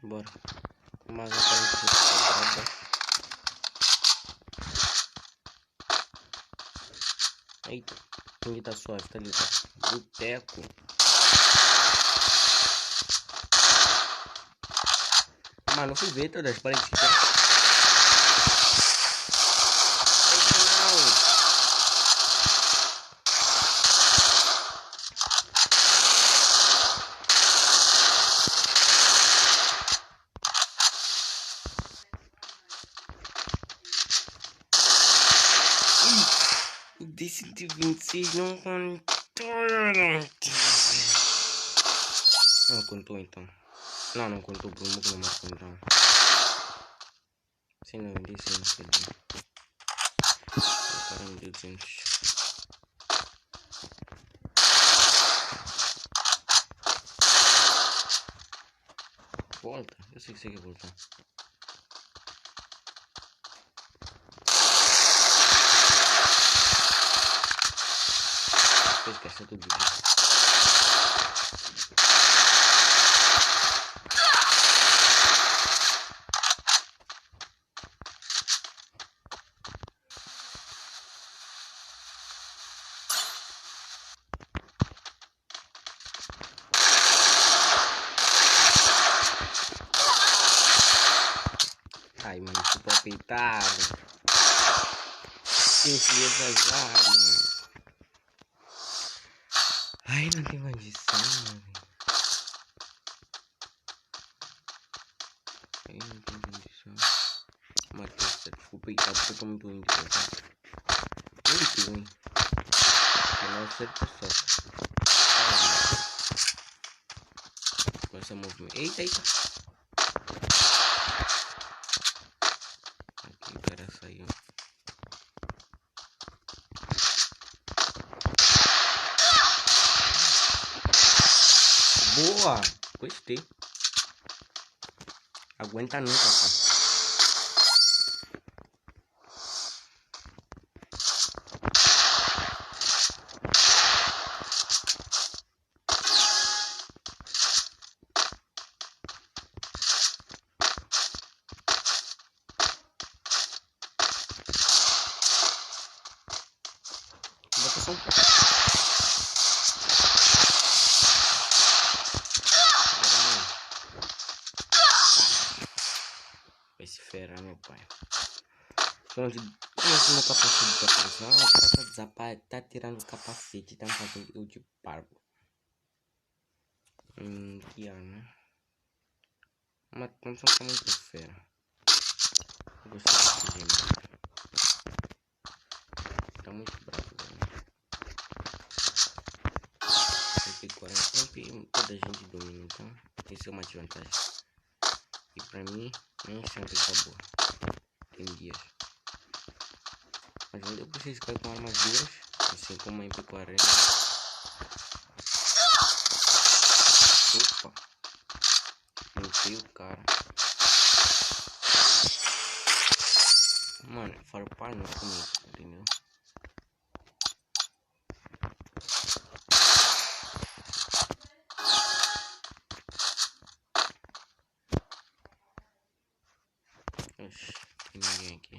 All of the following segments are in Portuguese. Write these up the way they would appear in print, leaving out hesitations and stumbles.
Bora. Mas aparentemente eita, ele tá suave, tá ali, tá? Boteco. Mano, eu fui ver todas as paredes que tem. Eita, não. De 126 não contou. Não contou então. Não contou por um que não marcou então. Sim, não, disse não sei bem. Colocaram 200. Volta, eu sei que você quer voltar. Esquece tudo isso. Ai, mano, ficou apeitado. Tem que exagerar, mano. Ai, não tem maldição, mano. Ai, não tem maldição. Matheus, desculpa aí, tá? Porque eu tô muito ruim de pensar. Muito ruim. Não acerta só. Com essa movimento. Eita, eita. Aqui o cara saiu. Boa! Gostei. Aguenta nunca, cara. Bota só um pouco. Esse fera, meu pai. Pronto, começou no capacete de capacete. Ah, o cara tá tirando o capacete. Tá fazendo eu de parvo. Que ar, né? Mas não são muito fera. Eu gostei desse gêmeo. Tá muito bravo, velho. MP40 sempre toda a gente domina, então esse é uma desvantagem. E pra mim, nem sempre tá boa. Tem dias. Mas ainda vocês caem com armaduras, assim como a MP40. Opa! Limpei o cara. Mano, farpar não comigo, entendeu? Oxi, tem ninguém aqui.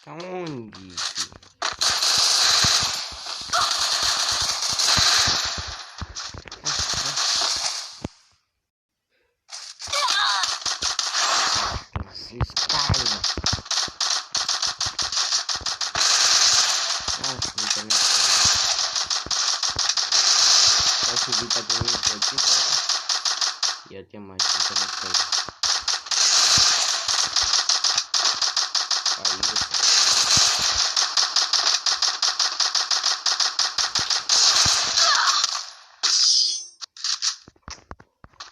Tá onde, filho? Escala. Nossa, não tá nem vai subir pra ter um aqui, tá? E até mais, não tá nem coisa. Aí,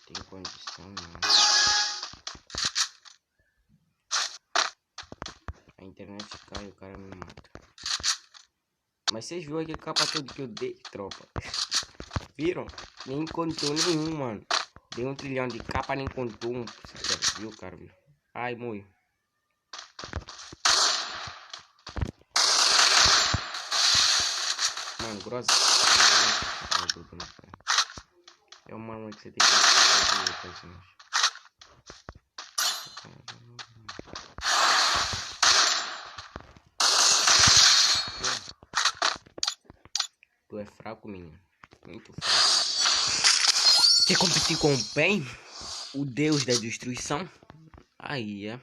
tem condição, não. A internet cai, o cara me mata. Mas vocês viram aquele capa todo que eu dei, tropa? Viram? Nem contou nenhum, mano. Dei 1 trilhão de capa, nem contou um. Viu, cara? Viu? Ai, morreu. Mano, grossa. ajuda no pé. É uma arma que você tem que fazer personagem. Tu é fraco, menino. Muito fraco. Quer competir com o Pain? O deus da destruição? Aí é.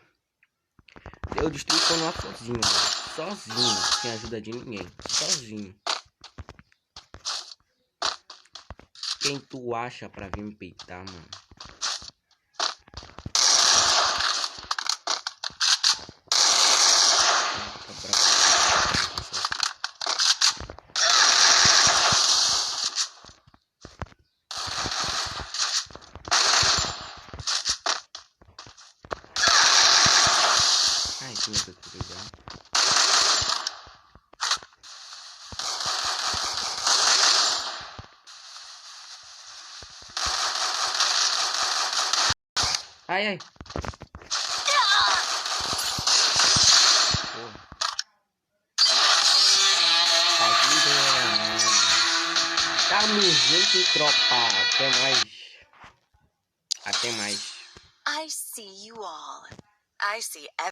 Eu destruí o Konoha sozinho, mano. Sozinho. Sem ajuda de ninguém. Sozinho. Quem tu acha pra vir me peitar, mano? Ai, que meu Deus, que legal. Ai, ai. Porra. Tamo junto, tropa. Até mais. Até mais. I see you all. I see